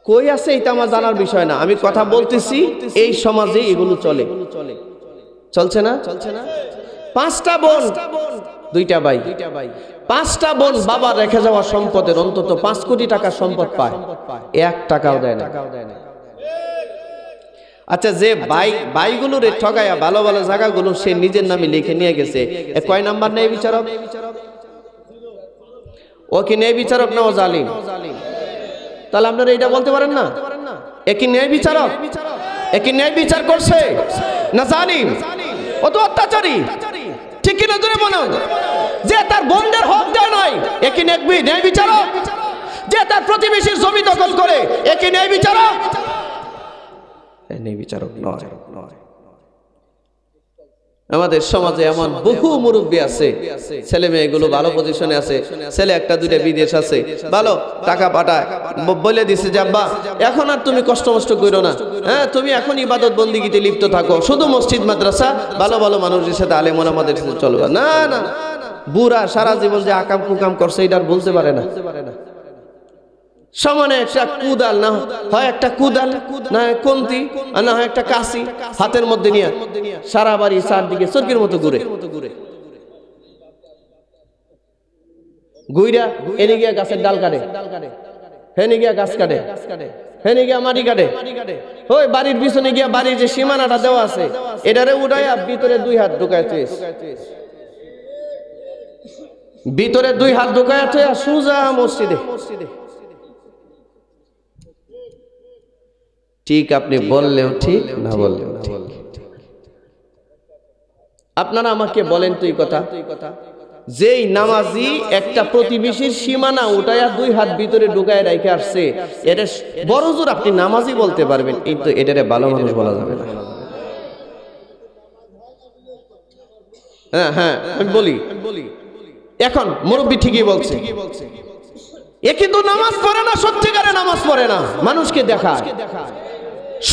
কই আছে এটা আমার জানার বিষয় না, আমি কথা বলতেছি এই সমাজে এগুলো চলে, চলছে না? পাঁচটা বোন দুইটা ভাই, পাঁচটা বোন বাবা রেখে যাওয়া সম্পদের অন্তত 5 কোটি টাকা সম্পদ পায়, 1 টাকাও দেয় না। আচ্ছা, যে বাইগুলোরে ঠগায়া ভালো ভালো জায়গাগুলো সে নিজের নামে লিখে নিয়ে গেছে, কয় নাম্বার নেই বিচারক? ও কি ন্যায় বিচারক না ও জালিম? তাহলে আপনারা এইটা বলতে পারেন না একই ন্যায় বিচারক? একই ন্যায় বিচার করছে না জালিম? ও তো অত্যাচারী, ঠিক কিনা জোরে বলুন? যে তার বোনদের হক দেয় নাই একই ন্যায় বিচারক? যে তার প্রতিবেশীর জমি দখল করে একই ন্যায় বিচারক? ন্যায় বিচারক নয়। আমাদের সমাজে এমন বহু মুরব্বী আছে, ছেলে মেয়েগুলো ভালো পজিশনে আছে, ছেলে একটা দুইটা বিদেশ আছে, ভালো টাকা পাঠায়, বলে দিছে যে আব্বা এখন আর তুমি কষ্ট করো না, হ্যাঁ তুমি এখন ইবাদত বন্দিগিতে লিপ্ত থাকো, শুধু মসজিদ মাদ্রাসা ভালো ভালো মানুষের সাথে আলেম ওলামাদের সাথে চলো। না না, বুড়া সারা জীবন যে আকাম কুকাম করছে এটা আর বলতে পারে না। সমানে একটা কুদাল, না হয় একটা কুদাল, না কন্তি, আর না হয় একটা কাশি হাতের মধ্যে নিয়ে সারা বাড়ি চারদিকে চরকির মতো ঘুরে ঘুইরা এনে গিয়া গাছের ডাল কাটে, হেনে গিয়া গাছ কাটে, হেনে গিয়া মাটি কাটে, ওই বাড়ির পিছনে গিয়া বাড়ির যে সীমানাটা দেওয়া আছে এটারে উঠাইয়া ভিতরে 2 হাত ঢুকায় ভিতরে 2 হাত ঢুকায় সুজা মসজিদে। ঠিক, আপনি বললেও ঠিক, না বললেও ঠিক। আপনারা আমাকে বলেন তো এই কথা, যেই নামাজি একটা প্রতিবেশীর সীমানা উঠায়া 2 হাত ভিতরে ঢুকায় রেখে আসছে, এটা বড় জোর আপনি নামাজি বলতে পারবেন, কিন্তু এটারে ভালো মানুষ বলা যাবে না। হ্যাঁ হ্যাঁ, আমি বলি এখন মুরব্বী ঠিকই বলছে, এ কিন্তু নামাজ পড়ে না, সত্যিকারে নামাজ পড়ে না, মানুষকে দেখায়।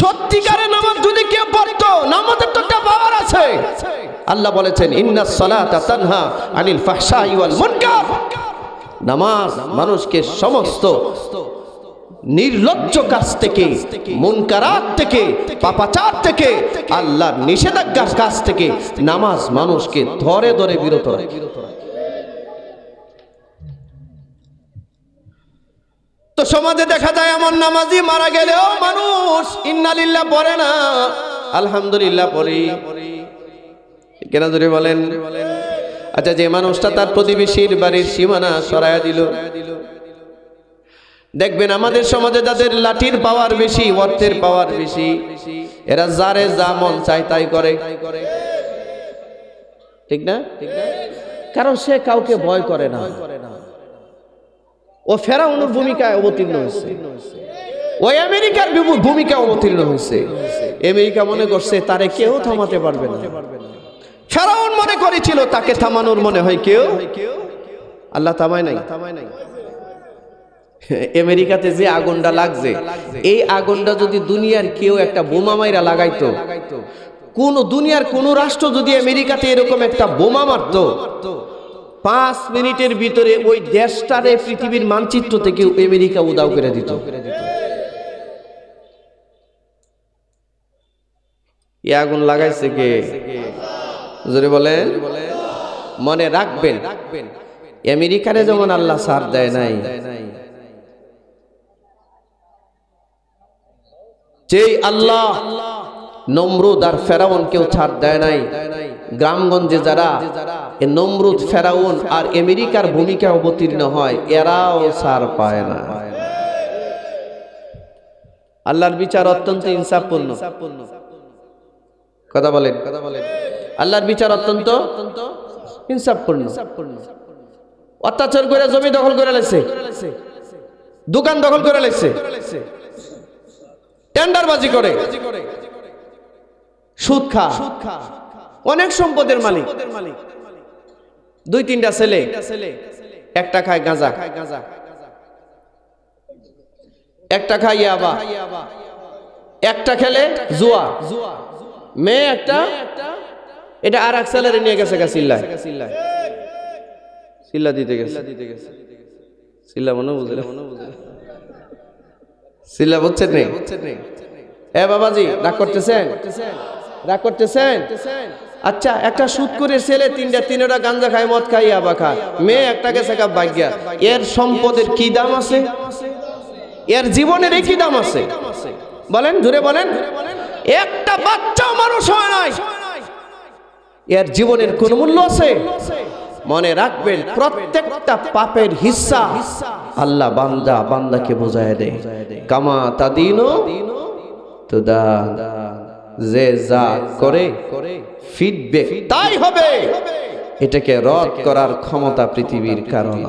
সত্যিকারে নামাজ যদি কেউ পড়তো, নামাজের তো একটা পাওয়ার আছে। আল্লাহ বলেছেন ইন্নাস সালাতা তানহা আনিল ফাহশাই ওয়াল মুনকার। নামাজ মানুষকে সমস্ত নির্লজ্জ কাজ থেকে, মুনকারাত থেকে, পাপাচার থেকে, আল্লাহর নিষেধাজ্ঞার কাজ থেকে নামাজ মানুষকে ধরে ধরে বিরত রাখে। তো সমাজে দেখা যায় এমন নামাজি মারা গেলেও মানুষ ইন্নালিল্লাহ পড়ে না, আলহামদুলিল্লাহ পড়ি, কেন ধরে বলেন? আচ্ছা, যে মানুষটা তার প্রতিবেশীর বাড়ির সীমানা সরায়া দিল, দেখবেন আমাদের সমাজে যাদের লাঠির পাওয়ার বেশি, অর্থের পাওয়ার বেশি, এরা যারে যা মন চায় তাই করে, ঠিক না? কারণ সে কাউকে ভয় করে না। ও ফেরাউনের ভূমিকায় অবতীর্ণ হয়েছে, ওই আমেরিকার ভূমিকায় অবতীর্ণ হয়েছে। আমেরিকা মনে করছে তারে কেউ থামাতে পারবে না। ফেরাউন মনে করেছিল তাকে থামানোর মনে হয় কেউ, আল্লাহ থামায় নাই। আমেরিকাতে যে আগুনটা লাগছে, এই আগুনটা যদি দুনিয়ার কেউ একটা বোমা মাইরা লাগাইতো, কোন দুনিয়ার কোন রাষ্ট্র যদি আমেরিকাতে এরকম একটা বোমা মারতো, 5 মিনিটের ভিতরে ওই দেশটারে পৃথিবীর মানচিত্র থেকে আমেরিকা উধাও করে দিত। এই আগুন লাগাইছে কে? জোরে বলেন। মনে রাখবেন, আমেরিকারে যেমন আল্লাহ ছাড় দেয় নাই, যেই আল্লাহ নমরুদ আর ফেরাউন কেউ ছাড় দেয় নাই, গ্রামগঞ্জে যারা এ নমরুদ, ফেরাউন আর আমেরিকার ভূমিকা অবতীর্ণ হয়, এরাও ছাড় পায় না। আল্লাহর বিচার অত্যন্ত ইনসাফপূর্ণ। কথা বলেন, আল্লাহর বিচার অত্যন্ত ইনসাফপূর্ণ। অত্যাচার করে জমি দখল করে লেছে, দোকান দখল করে লেছে, টেন্ডারবাজি করে, সুদ খা, অনেক সম্পদের মালিক। 2-3টা ছেলে, একটা খায় গাঁজা, একটা খায় ইয়াবা, একটা খেলে জুয়া, মেয়ে একটা, এটা আর এক ছেলেরে নিয়ে গেছে চিল্লায়, চিল্লা দিতে গেছে, চিল্লা মনে বুঝলে, সিলা বুঝছেন নেই? এ বাবাজি রাগ করতেছেন? রাগ করতেছেন? আচ্ছা, একটা সুদ করে ছেলে তিনটা গাঞ্জা খায়, মদ খায়, ইয়াবা খায়, মেয়ে একটা গেছে কা ভাগ্যা, এর সম্পদের কি দাম আছে? এর জীবনের কি দাম আছে? বলেন, জোরে বলেন। একটা বাচ্চাও মানুষ হয় নাই, এর জীবনের কোন মূল্য আছে? মনে রাখবেন, প্রত্যেকটা পাপের হিস্সা আল্লাহ বান্দাকে বোঝায় দেয়। কামা তাদিনু তুদান, যে যা করে ফিডব্যাক তাই হবে। এটাকে রদ করার ক্ষমতা পৃথিবীর কারণ।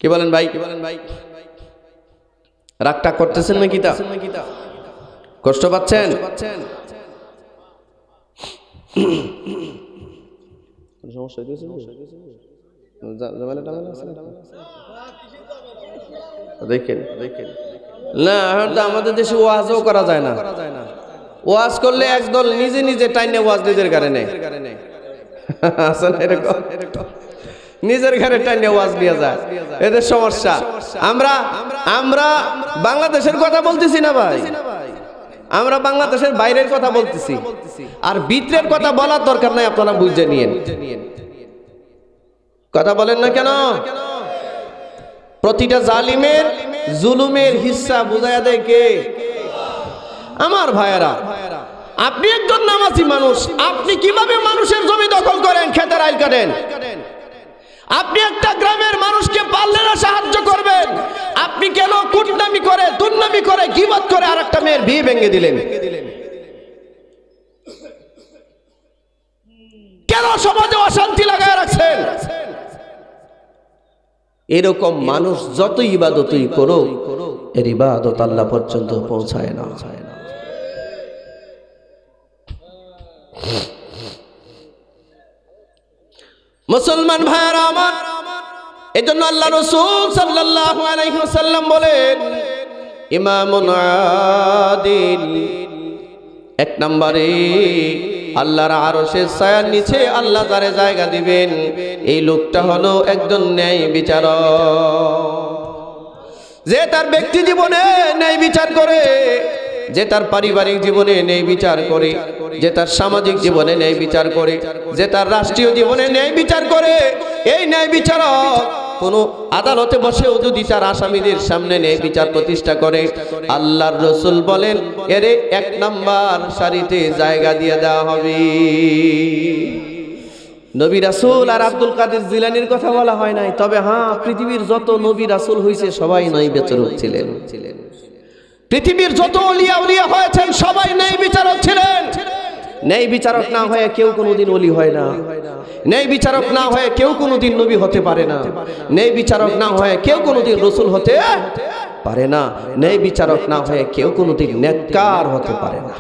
কি বলেন ভাই? রাগটা করতেছেন নাকি? তা কষ্ট পাচ্ছেন? দেখেন না, আমাদের দেশে ওয়াজও করা যায় না। ওয়াজ করলে একদল নিজে নিজে টাইনে ওয়াজ নিজের ঘরে নেয়, আছে না এরকম? নিজের ঘরে টাইনে ওয়াজ নিয়ে যায়, এদের সমস্যা। আমরা বাংলাদেশের কথা বলতেছি না ভাই, আমরা বাংলাদেশের বাইরের কথা বলতেছি। আর ভিতরের কথা বলার দরকার নাই, আপনারা বুঝে নিয়েন। কথা বলেন না কেন? প্রতিটা জালিমের জুলুমের হিস্সা বুঝায়া দেয় কে? আমার ভাইয়েরা, আপনি একজন নামাজি মানুষ, আপনি কিভাবে মানুষের জমি দখল করেন, খেতের আইল কাটেন? আপনি একটা গ্রামের মানুষকে পারলে না সাহায্য করবেন, আপনি কেন কুটনামি করে, দুর্নামি করে, গীবত করে আরেকটা মেয়ের বিয়ে ভেঙে দিলেন? কেন সমাজে অশান্তি লাগায় রাখছেন? এরকম মানুষ যত ইবাদতই করো, এর ইবাদত আল্লাহ পর্যন্ত পৌঁছায় না। মুসলমান ভাইরা আমার, এজন্য আল্লাহ রাসূল সাল্লাল্লাহু আলাইহি ওয়াসাল্লাম বলেন, ইমামুন আদিল, এক নম্বরে আল্লাহর আরশের ছায়ার নিচে আল্লাহ তারে জায়গা দিবেন, এই লোকটা হলো একজন ন্যায় বিচারক, যে তার ব্যক্তি জীবনে ন্যায় বিচার করে, যে তার পারিবারিক জীবনে ন্যায় বিচার করে, যে তার সামাজিক জীবনে ন্যায় বিচার করে, যে তার রাষ্ট্রীয় জীবনে ন্যায় বিচার করে। এই ন্যায় বিচারক কোন আদালতে বসেও যদি তার আসামিদের সামনে ন্যায় বিচার প্রতিষ্ঠা করে, আল্লাহর রাসূল বলেন এর এক নাম্বার সারিতে জায়গা দিয়ে দেওয়া হবে। নবী রাসূল আর আব্দুল কাদের জিলানীর কথা বলা হয় নাই, তবে হ্যাঁ, পৃথিবীর যত নবী রাসূল হয়েছে সবাই ন্যায় বিচারক ছিলেন। পৃথিবীর যত ওলিয়া উলিয়া হয়েছেন সবাই ন্যায় বিচারক ছিলেন। ন্যায় বিচারক না হয়ে কেউ কোনোদিন ওলি হয় না, ন্যায় বিচারক না হয়ে কেউ কোনোদিন নবী হতে পারে না, ন্যায় বিচারক না হয়ে কেউ কোনোদিন রাসূল হতে পারে না, ন্যায় বিচারক না হয়ে কেউ কোনোদিন নেককার হতে পারে না।